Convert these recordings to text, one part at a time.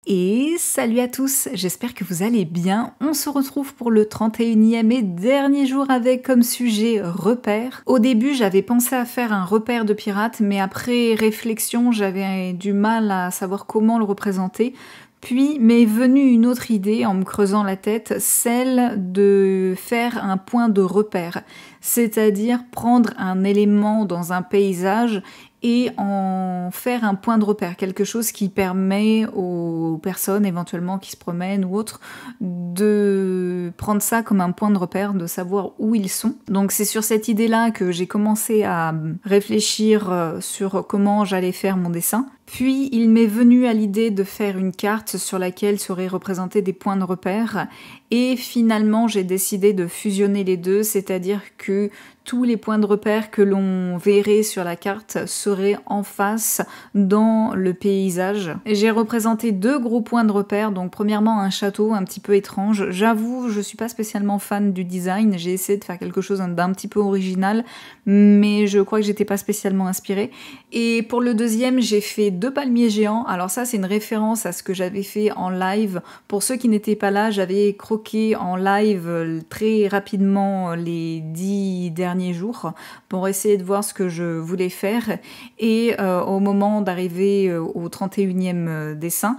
Et salut à tous, j'espère que vous allez bien. On se retrouve pour le 31e et dernier jour avec comme sujet repère. Au début, j'avais pensé à faire un repère de pirate, mais après réflexion, j'avais du mal à savoir comment le représenter. Puis m'est venue une autre idée en me creusant la tête, celle de faire un point de repère, c'est-à-dire prendre un élément dans un paysage et en faire un point de repère, quelque chose qui permet aux personnes éventuellement qui se promènent ou autres de prendre ça comme un point de repère, de savoir où ils sont. Donc c'est sur cette idée-là que j'ai commencé à réfléchir sur comment j'allais faire mon dessin. Puis il m'est venu à l'idée de faire une carte sur laquelle seraient représentés des points de repère et finalement j'ai décidé de fusionner les deux, c'est-à-dire que tous les points de repère que l'on verrait sur la carte seraient en face dans le paysage. J'ai représenté deux gros points de repère, donc premièrement un château un petit peu étrange. J'avoue, je suis pas spécialement fan du design, j'ai essayé de faire quelque chose d'un petit peu original, mais je crois que j'étais pas spécialement inspirée. Et pour le deuxième, j'ai fait deux palmiers géants. Alors ça, c'est une référence à ce que j'avais fait en live. Pour ceux qui n'étaient pas là, j'avais croqué en live très rapidement les 10 derniers jours pour essayer de voir ce que je voulais faire. Et au moment d'arriver au 31e dessin,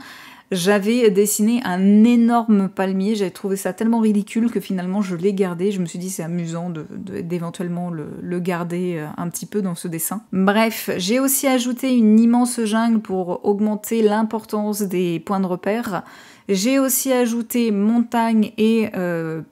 j'avais dessiné un énorme palmier, j'avais trouvé ça tellement ridicule que finalement je l'ai gardé. Je me suis dit c'est amusant d'éventuellement le garder un petit peu dans ce dessin. Bref, j'ai aussi ajouté une immense jungle pour augmenter l'importance des points de repère. J'ai aussi ajouté montagne et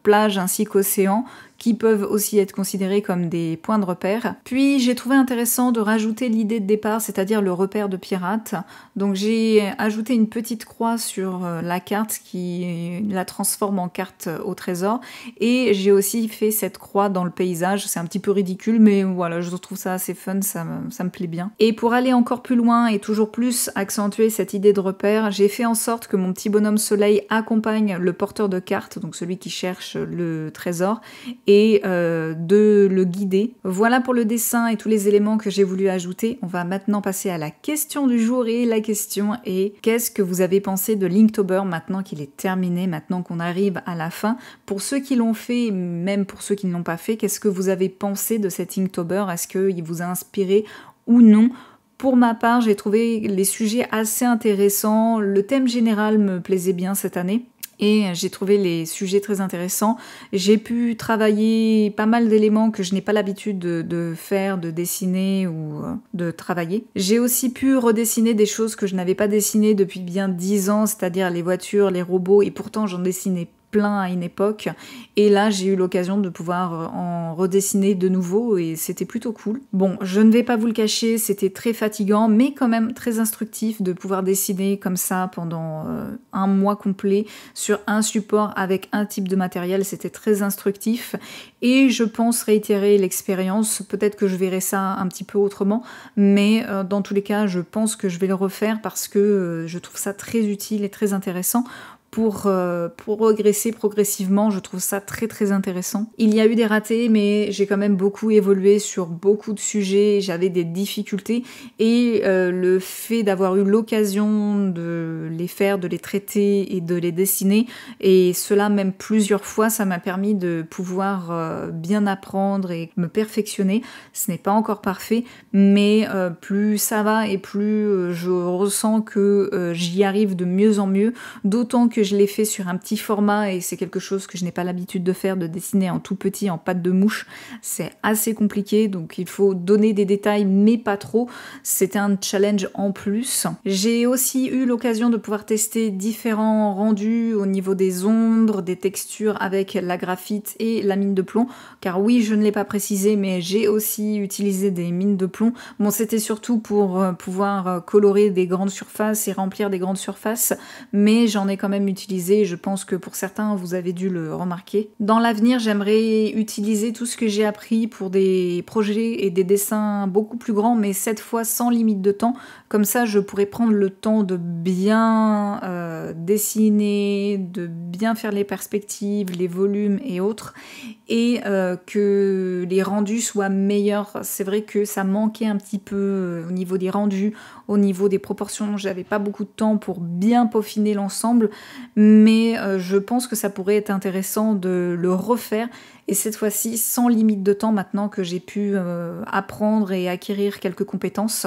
plage ainsi qu'océan, qui peuvent aussi être considérés comme des points de repère. Puis j'ai trouvé intéressant de rajouter l'idée de départ, c'est-à-dire le repère de pirate. Donc j'ai ajouté une petite croix sur la carte qui la transforme en carte au trésor. Et j'ai aussi fait cette croix dans le paysage. C'est un petit peu ridicule, mais voilà, je trouve ça assez fun, ça me plaît bien. Et pour aller encore plus loin et toujours plus accentuer cette idée de repère, j'ai fait en sorte que mon petit bonhomme soleil accompagne le porteur de carte, donc celui qui cherche le trésor, et de le guider. Voilà pour le dessin et tous les éléments que j'ai voulu ajouter. On va maintenant passer à la question du jour et la question est: qu'est-ce que vous avez pensé de Linktober maintenant qu'il est terminé, maintenant qu'on arrive à la fin? Pour ceux qui l'ont fait, même pour ceux qui ne l'ont pas fait, qu'est-ce que vous avez pensé de cet Inktober? Est-ce qu'il vous a inspiré ou non? Pour ma part, j'ai trouvé les sujets assez intéressants. Le thème général me plaisait bien cette année. Et j'ai trouvé les sujets très intéressants. J'ai pu travailler pas mal d'éléments que je n'ai pas l'habitude de faire, de dessiner ou de travailler. J'ai aussi pu redessiner des choses que je n'avais pas dessinées depuis bien 10 ans, c'est-à-dire les voitures, les robots, et pourtant j'en dessinais plein à une époque, et là j'ai eu l'occasion de pouvoir en redessiner de nouveau et c'était plutôt cool. Bon, je ne vais pas vous le cacher, c'était très fatigant mais quand même très instructif de pouvoir dessiner comme ça pendant un mois complet sur un support avec un type de matériel, c'était très instructif et je pense réitérer l'expérience. Peut-être que je verrai ça un petit peu autrement, mais dans tous les cas je pense que je vais le refaire parce que je trouve ça très utile et très intéressant. Pour progresser progressivement, je trouve ça très très intéressant. Il y a eu des ratés, mais j'ai quand même beaucoup évolué sur beaucoup de sujets, j'avais des difficultés, et le fait d'avoir eu l'occasion de les faire, de les traiter et de les dessiner, et cela même plusieurs fois, ça m'a permis de pouvoir bien apprendre et me perfectionner. Ce n'est pas encore parfait, mais plus ça va et plus je ressens que j'y arrive de mieux en mieux, d'autant que je l'ai fait sur un petit format et c'est quelque chose que je n'ai pas l'habitude de faire, de dessiner en tout petit, en pâte de mouche. C'est assez compliqué, donc il faut donner des détails, mais pas trop. C'était un challenge en plus. J'ai aussi eu l'occasion de pouvoir tester différents rendus au niveau des ombres, des textures avec la graphite et la mine de plomb, car oui, je ne l'ai pas précisé, mais j'ai aussi utilisé des mines de plomb. Bon, c'était surtout pour pouvoir colorer des grandes surfaces et remplir des grandes surfaces, mais j'en ai quand même utilisé, je pense que pour certains vous avez dû le remarquer. Dans l'avenir, j'aimerais utiliser tout ce que j'ai appris pour des projets et des dessins beaucoup plus grands, mais cette fois sans limite de temps. Comme ça, je pourrais prendre le temps de bien dessiner, de bien faire les perspectives, les volumes et autres, et que les rendus soient meilleurs. C'est vrai que ça manquait un petit peu au niveau des rendus, au niveau des proportions. J'avais pas beaucoup de temps pour bien peaufiner l'ensemble, mais je pense que ça pourrait être intéressant de le refaire, et cette fois-ci sans limite de temps maintenant que j'ai pu apprendre et acquérir quelques compétences,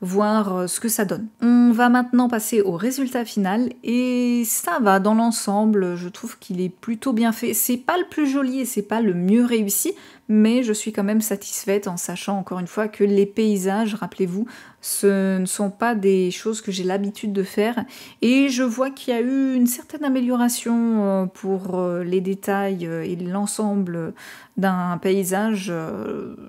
voir ce que ça donne. On va maintenant passer au résultat final, et ça va dans l'ensemble, je trouve qu'il est plutôt bien fait. C'est pas le plus joli et c'est pas le mieux réussi, mais je suis quand même satisfaite en sachant encore une fois que les paysages, rappelez-vous, ce ne sont pas des choses que j'ai l'habitude de faire, et je vois qu'il y a eu une certaine amélioration pour les détails et l'ensemble d'un paysage.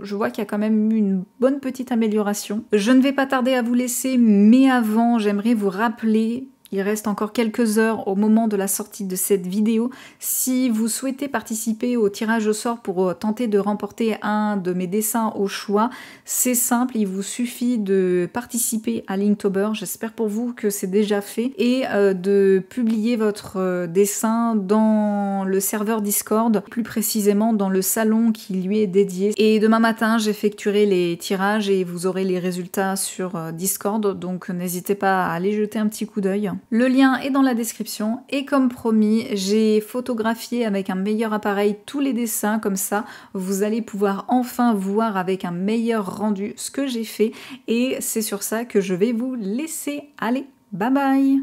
Je vois qu'il y a quand même eu une bonne petite amélioration. Je ne vais pas tarder à vous laisser, mais avant, j'aimerais vous rappeler, il reste encore quelques heures au moment de la sortie de cette vidéo. Si vous souhaitez participer au tirage au sort pour tenter de remporter un de mes dessins au choix, c'est simple, il vous suffit de participer à Linktober, j'espère pour vous que c'est déjà fait, et de publier votre dessin dans le serveur Discord, plus précisément dans le salon qui lui est dédié. Et demain matin, j'effectuerai les tirages et vous aurez les résultats sur Discord, donc n'hésitez pas à aller jeter un petit coup d'œil. Le lien est dans la description, et comme promis, j'ai photographié avec un meilleur appareil tous les dessins, comme ça vous allez pouvoir enfin voir avec un meilleur rendu ce que j'ai fait, et c'est sur ça que je vais vous laisser. Allez, bye bye!